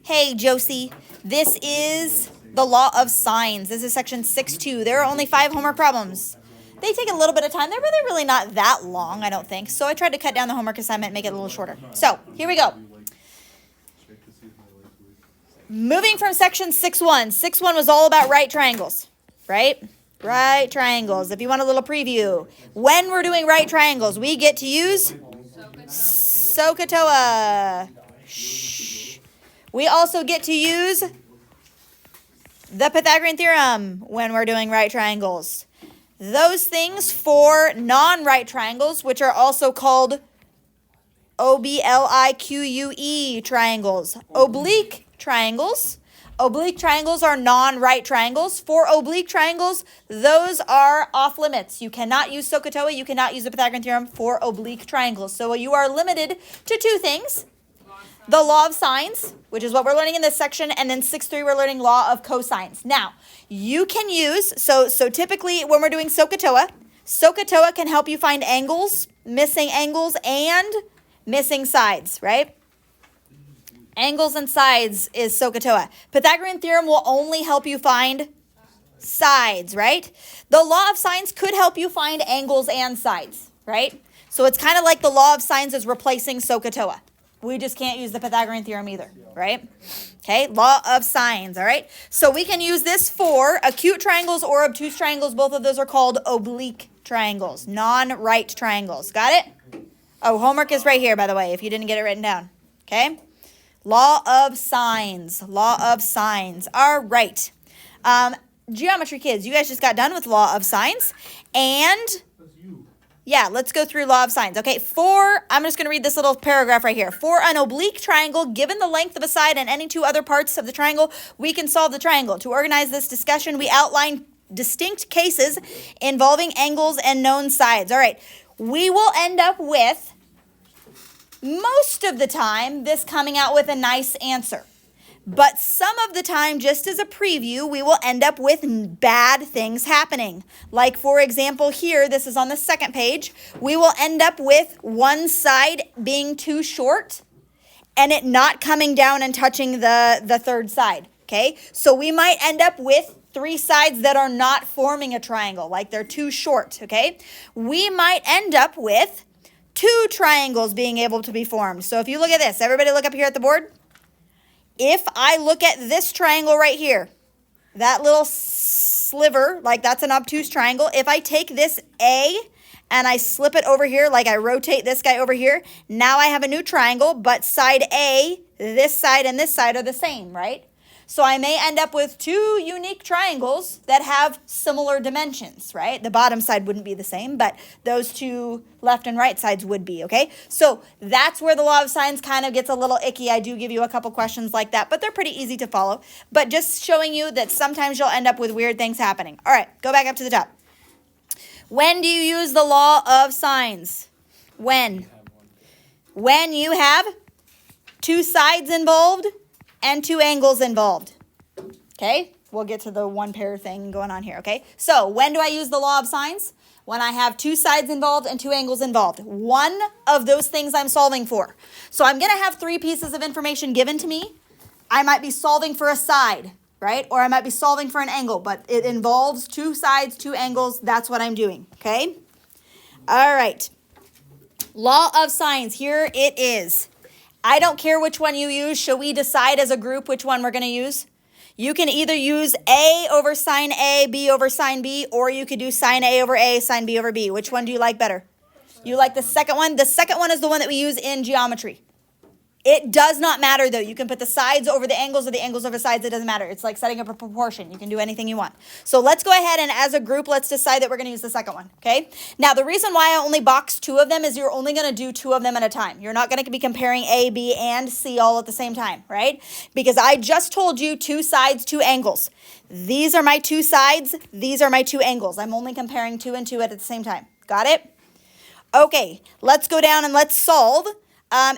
Hey, Josie, this is the law of sines. This is section 6.2. There are only 5 homework problems. They take a little bit of time. They're really not that long, I don't think. So I tried to cut down the homework assignment and make it a little shorter. So here we go. Moving from section 6.1. 6.1 was all about right triangles, right? Right triangles. If you want a little preview. When we're doing right triangles, we get to use SOHCAHTOA. We also get to use the Pythagorean theorem when we're doing right triangles. Those things for non-right triangles, which are also called oblique triangles. Oblique triangles. Oblique triangles are non-right triangles. For oblique triangles, those are off limits. You cannot use SOHCAHTOA. You cannot use the Pythagorean theorem for oblique triangles. So you are limited to 2 things. The law of sines, which is what we're learning in this section, and then 6.3 we're learning law of cosines. Now, you can use, so typically when we're doing SOHCAHTOA, SOHCAHTOA can help you find angles, and missing sides, right? Angles and sides is SOHCAHTOA. Pythagorean theorem will only help you find sides, right? The law of sines could help you find angles and sides, right? So it's kind of like the law of sines is replacing SOHCAHTOA. We just can't use the Pythagorean theorem either, right? Okay, law of sines, all right? So we can use this for acute triangles or obtuse triangles. Both of those are called oblique triangles, non-right triangles. Got it? Oh, homework is right here, by the way, if you didn't get it written down, okay? Law of sines, law of sines. All right. Geometry kids, you guys just got done with law of sines. And yeah, let's go through law of sines. Okay, I'm just going to read this little paragraph right here. For an oblique triangle, given the length of a side and any 2 other parts of the triangle, we can solve the triangle. To organize this discussion, we outline distinct cases involving angles and known sides. All right, we will end up with, most of the time, this coming out with a nice answer. But some of the time, just as a preview, we will end up with bad things happening. Like, for example, here, this is on the 2nd page, we will end up with one side being too short and it not coming down and touching the 3rd side, okay? So we might end up with 3 sides that are not forming a triangle, like they're too short, okay? We might end up with 2 triangles being able to be formed. So if you look at this, everybody look up here at the board. If I look at this triangle right here, that little sliver, like that's an obtuse triangle. If I take this A and I slip it over here, like I rotate this guy over here, now I have a new triangle, but side A, this side and this side are the same, right? So I may end up with 2 unique triangles that have similar dimensions, right? The bottom side wouldn't be the same, but those 2 left and right sides would be, okay? So that's where the law of sines kind of gets a little icky. I do give you a couple questions like that, but they're pretty easy to follow. But just showing you that sometimes you'll end up with weird things happening. All right, go back up to the top. When do you use the law of sines? When? When you have 2 sides involved and 2 angles involved, okay? We'll get to the 1 pair thing going on here, okay? So when do I use the law of sines? When I have 2 sides involved and 2 angles involved. One of those things I'm solving for. So I'm going to have 3 pieces of information given to me. I might be solving for a side, right? Or I might be solving for an angle, but it involves 2 sides, 2 angles. That's what I'm doing, okay? All right. Law of sines, here it is. I don't care which one you use. Shall we decide as a group which one we're going to use? You can either use A over sine A, B over sine B, or you could do sine A over A, sine B over B. Which one do you like better? You like the second one? The second one is the one that we use in geometry. It does not matter, though. You can put the sides over the angles or the angles over sides. It doesn't matter. It's like setting up a proportion. You can do anything you want. So let's go ahead and as a group, let's decide that we're going to use the second one, okay? Now, the reason why I only box 2 of them is you're only going to do 2 of them at a time. You're not going to be comparing A, B, and C all at the same time, right? Because I just told you 2 sides, 2 angles. These are my 2 sides. These are my 2 angles. I'm only comparing 2 and 2 at the same time. Got it? Okay, let's go down and let's solve.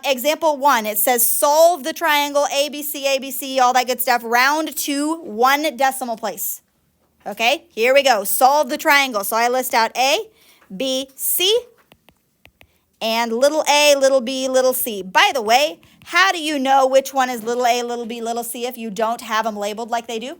Example 1, it says solve the triangle ABC, all that good stuff, round to 1 decimal place. Okay, here we go. Solve the triangle. So I list out A, B, C, and little a, little b, little c. By the way, How do you know which one is little a, little b, little c if you don't have them labeled like they do?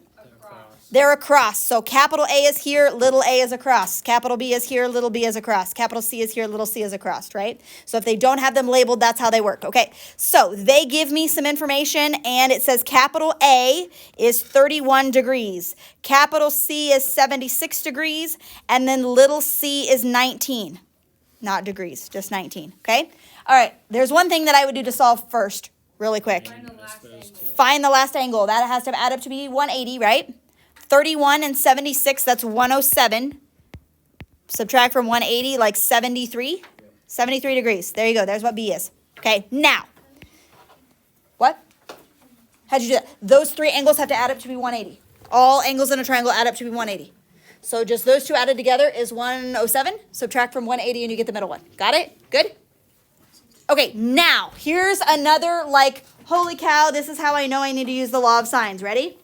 They're across. So capital A is here, little a is across. Capital B is here, little b is across. Capital C is here, little c is across, right? So if they don't have them labeled, that's how they work. Okay, so they give me some information and it says capital A is 31 degrees. Capital C is 76 degrees. And then little c is 19. Not degrees, just 19, okay? All right, there's one thing that I would do to solve first, really quick. Find the last angle. That has to add up to be 180, right? 31 and 76, that's 107. Subtract from 180, like 73. 73 degrees. There you go. There's what B is. Okay, now. What? How'd you do that? Those three angles have to add up to be 180. All angles in a triangle add up to be 180. So just those two added together is 107. Subtract from 180 and you get the middle one. Got it? Good? Okay, now, here's another like, holy cow, this is how I know I need to use the law of sines. Ready?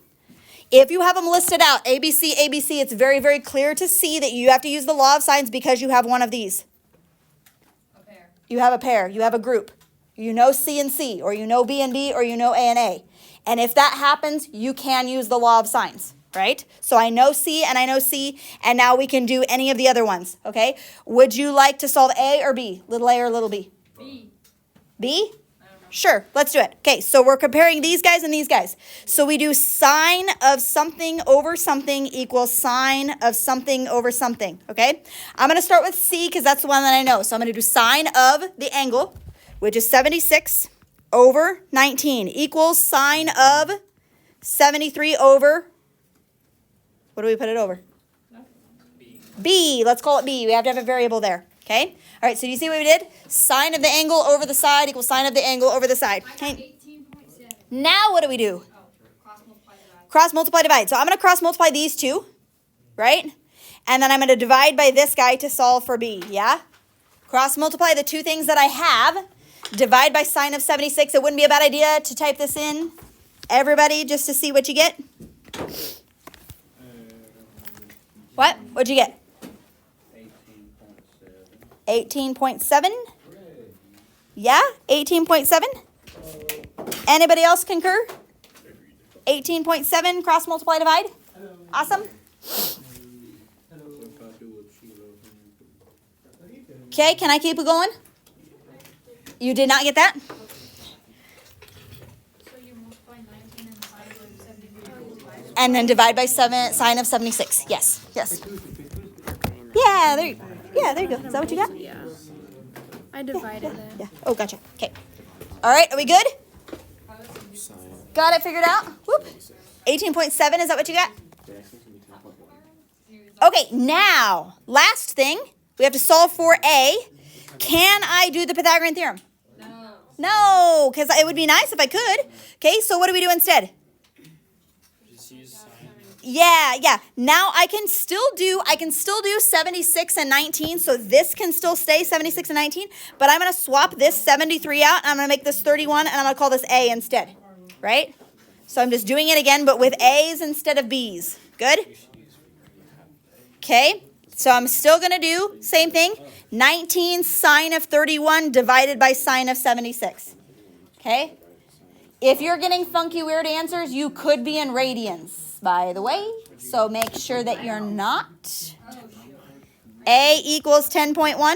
If you have them listed out, ABC, ABC, it's very, very clear to see that you have to use the law of sines because you have one of these. A pair. You have a pair. You have a group. You know C and C, or you know B and B, or you know A and A. And if that happens, you can use the law of sines, right? So I know C and I know C, and now we can do any of the other ones, okay? Would you like to solve A or B? Little a or little b? B. B? Sure, let's do it. Okay, so we're comparing these guys and these guys. So we do sine of something over something equals sine of something over something, okay? I'm going to start with C because that's the one that I know. So I'm going to do sine of the angle, which is 76 over 19 equals sine of 73 over, what do we put it over? B. Let's call it B. We have to have a variable there, okay? All right, so you see what we did? Sine of the angle over the side equals sine of the angle over the side. Okay. 18.7. Now what do we do? Oh, cross multiply divide. Cross multiply divide. So I'm going to cross multiply these two, right? And then I'm going to divide by this guy to solve for B, yeah? Cross multiply the two things that I have. Divide by sine of 76. It wouldn't be a bad idea to type this in, everybody, just to see what you get. What? What'd you get? 18.7. Yeah, 18.7. Anybody else concur? 18.7 cross multiply divide. Awesome. Okay, can I keep it going? You did not get that? So you multiply 19 and sine of 73. And then divide by 7 sine of 76. Yes. Yes. Yeah, there you go. Is that what you got? Yeah. I divided it. Yeah. Oh, gotcha. Okay. All right, are we good? Got it figured out? Whoop. 18.7, is that what you got? Okay, now, last thing, we have to solve for A. Can I do the Pythagorean theorem? No, because it would be nice if I could. Okay, so what do we do instead? Yeah. Now I can still do 76 and 19, so this can still stay 76 and 19, but I'm going to swap this 73 out, and I'm going to make this 31, and I'm going to call this A instead, right? So I'm just doing it again, but with A's instead of B's. Good? Okay, so I'm still going to do same thing, 19 sine of 31 divided by sine of 76. Okay? If you're getting funky, weird answers, you could be in radians, by the way. So make sure that you're not. A equals 10.1.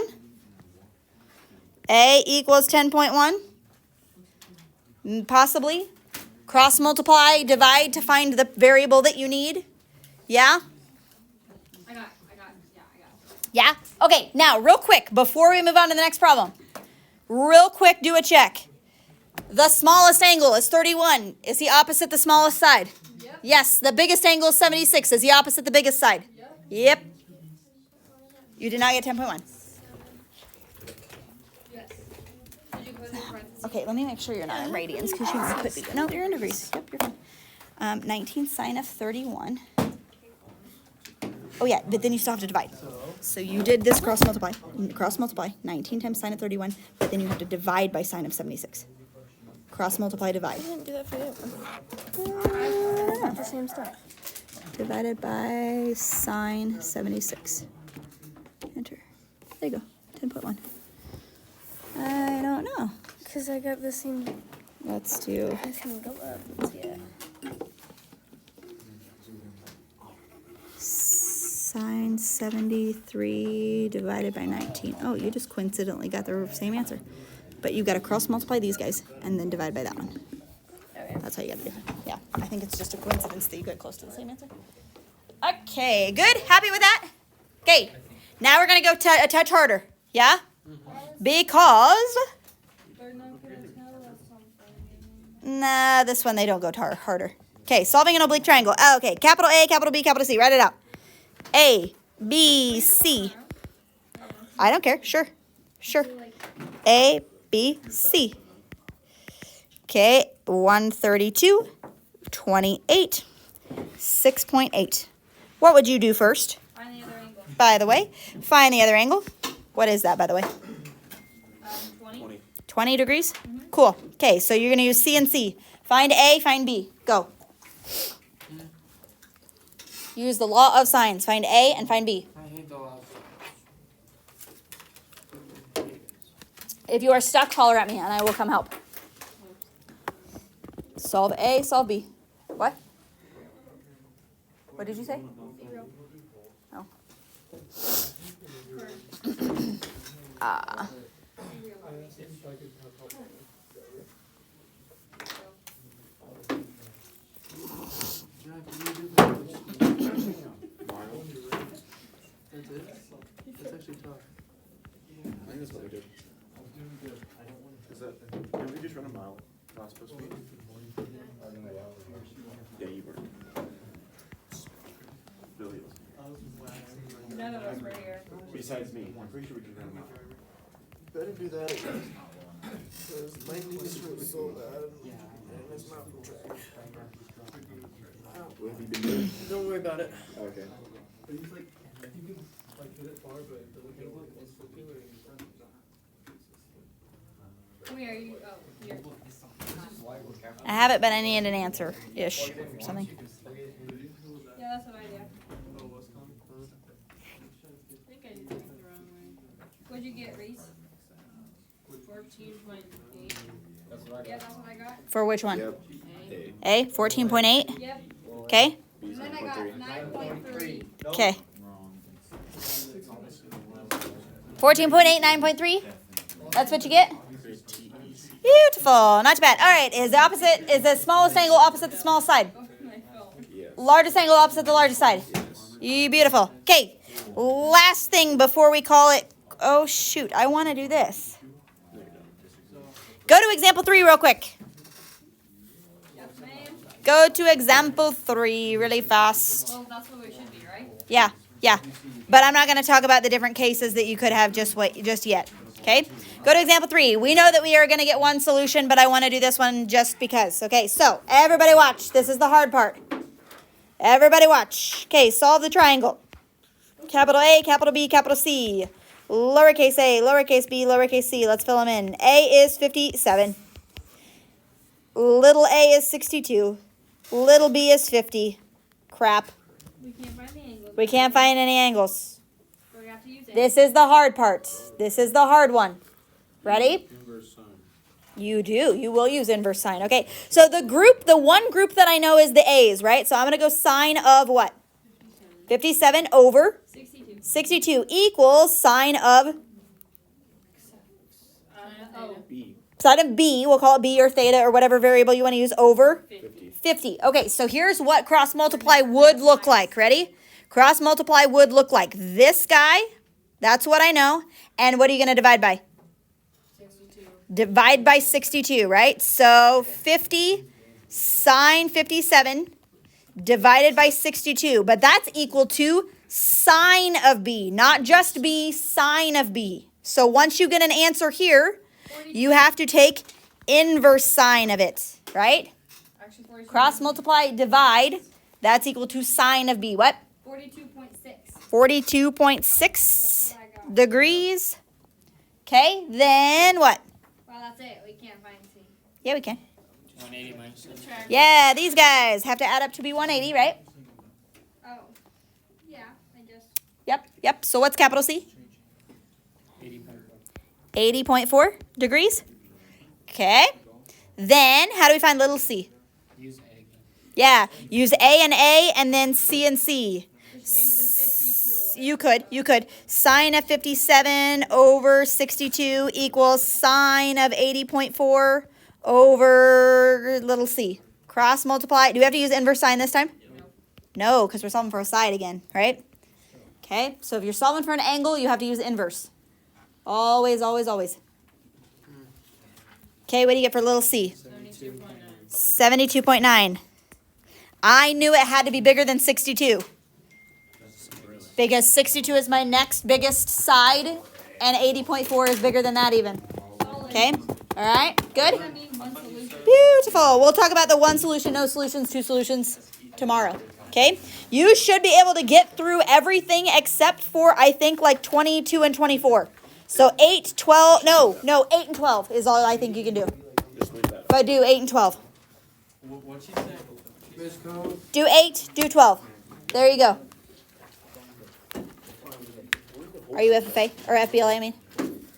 A equals 10.1. Possibly. Cross multiply, divide to find the variable that you need. Yeah? I got it. Yeah? Okay, now real quick, before we move on to the next problem, real quick, do a check. The smallest angle is 31. Is he opposite the smallest side? Yep. Yes, the biggest angle is 76. Is he opposite the biggest side? Yep. You did not get 10.1. Yes. Did you put it in parentheses? Okay, let me make sure you're not in radians because you could be. No, you're in degrees. Yep, you're fine. 19 sine of 31. Oh yeah, but then you still have to divide. So you did this cross multiply. 19 times sine of 31, but then you have to divide by sine of 76. Cross multiply, divide. I didn't do that for you. Not The same stuff. Divided by sine 76. Enter. There you go. 10.1. I don't know. Because I got the same Let's do This can go up. Let's see it. sine 73 divided by 19. Oh, you just coincidentally got the same answer. But you got to cross multiply these guys and then divide by that one. Okay. That's how you got to do it. Yeah, I think it's just a coincidence that you got close to the same answer. Okay, good. Happy with that? Okay, now we're going to go a touch harder. Yeah? Because, They're not gonna tell us something. nah, this one they don't go harder. Okay, solving an oblique triangle. Oh, okay, capital A, capital B, capital C. Write it out. A, B, C. I don't care. Sure. Sure. A, B, C. Okay, 132, 28, 6.8. What would you do first? Find the other angle. By the way, find the other angle. What is that, by the way? 20. 20 degrees? Cool. Okay, so you're going to use C and C. Find A, find B. Go. Use the law of sines. Find A and find B. I hate the law. If you are stuck, holler at me and I will come help. Solve A, solve B. What? What did you say? Oh. That's it? That's actually tough. I think that's what we did. Is that, did we just run a mile last supposed to be? Yeah, you were. Billy was. None of us were here. Besides me, I'm pretty sure we can run a mile. Better do that again. Because my knees hurt so bad. And it's not from track. What have you been doing? Don't worry about it. Okay. Come here, you, oh, here. I have it, but I need an answer-ish or something. Yeah, that's what I do. I think I did things the wrong way. What'd you get, Reese? 14.8. Yeah, that's what I got. For which one? Yep. A, 14.8? Yep. Okay. And then I got 9.3. Okay. 14.8, 9.3? That's what you get? Beautiful. Not too bad. All right. Is the smallest angle opposite the smallest side? My phone. Yes. Largest angle opposite the largest side? Beautiful. Okay. Last thing before we call it. Oh, shoot. I want to do this. Go to example 3 real quick. Yes, ma'am. Go to example 3 really fast. Well, that's what it should be, right? Yeah. Yeah. But I'm not going to talk about the different cases that you could have just yet. Okay? Go to example 3. We know that we are going to get one solution, but I want to do this one just because. Okay, so everybody watch. This is the hard part. Everybody watch. Okay, solve the triangle. Capital A, capital B, capital C. Lowercase a, lowercase b, lowercase c. Let's fill them in. A is 57. Little a is 62. Little b is 50. Crap. We can't find the angle. We can't find any angles. So we have to use it. This is the hard part. This is the hard one. Ready? Inverse sign. You do. You will use inverse sine. Okay. So the one group that I know is the A's, right? So I'm going to go sine of what? 57 over 62. 62 equals sine of Oh, B. sine of B. We'll call it B or theta or whatever variable you want to use over 50. 50. Okay. So here's what cross multiply would look like. Ready? Cross multiply would look like this guy. That's what I know. And what are you going to divide by? 62. Divide by 62, right? So 50 sine 57 divided by 62. But that's equal to sine of B, not just B, sine of B. So once you get an answer here, you have to take inverse sine of it, right? Actually, 42. Cross multiply, divide. That's equal to sine of B. What? 42.6. 42.6 That's what I got. degrees. Okay, then what? Well, that's it. We can't find C. Yeah, we can. 180 minus 6. Subtract. Yeah, these guys have to add up to be 180, right? Oh. Yeah, I guess. Yep. So what's capital C? 80. 80.4 degrees. Okay. Then, how do we find little c? Use A again. Yeah, use A, and then C and C. You could. Sine of 57 over 62 equals sine of 80.4 over little c. Cross multiply. Do we have to use inverse sine this time? No, because we're solving for a side again, right? Okay, so if you're solving for an angle, you have to use inverse. Always, always, always. Okay, what do you get for little c? 72.9. I knew it had to be bigger than 62. Because 62 is my next biggest side, and 80.4 is bigger than that even. Okay? All right? Good? Beautiful. We'll talk about the one solution, no solutions, two solutions tomorrow. Okay? You should be able to get through everything except for, I think, like 22 and 24. So 8, 12, no, 8 and 12 is all I think you can do. But do 8 and 12. What'd she say? Miss Code. Do 8, do 12. There you go. Are you FFA? Or FBLA, I mean?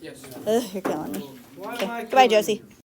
Yes. Ugh, you're killing me. Why am Okay. I Goodbye, killing Josie.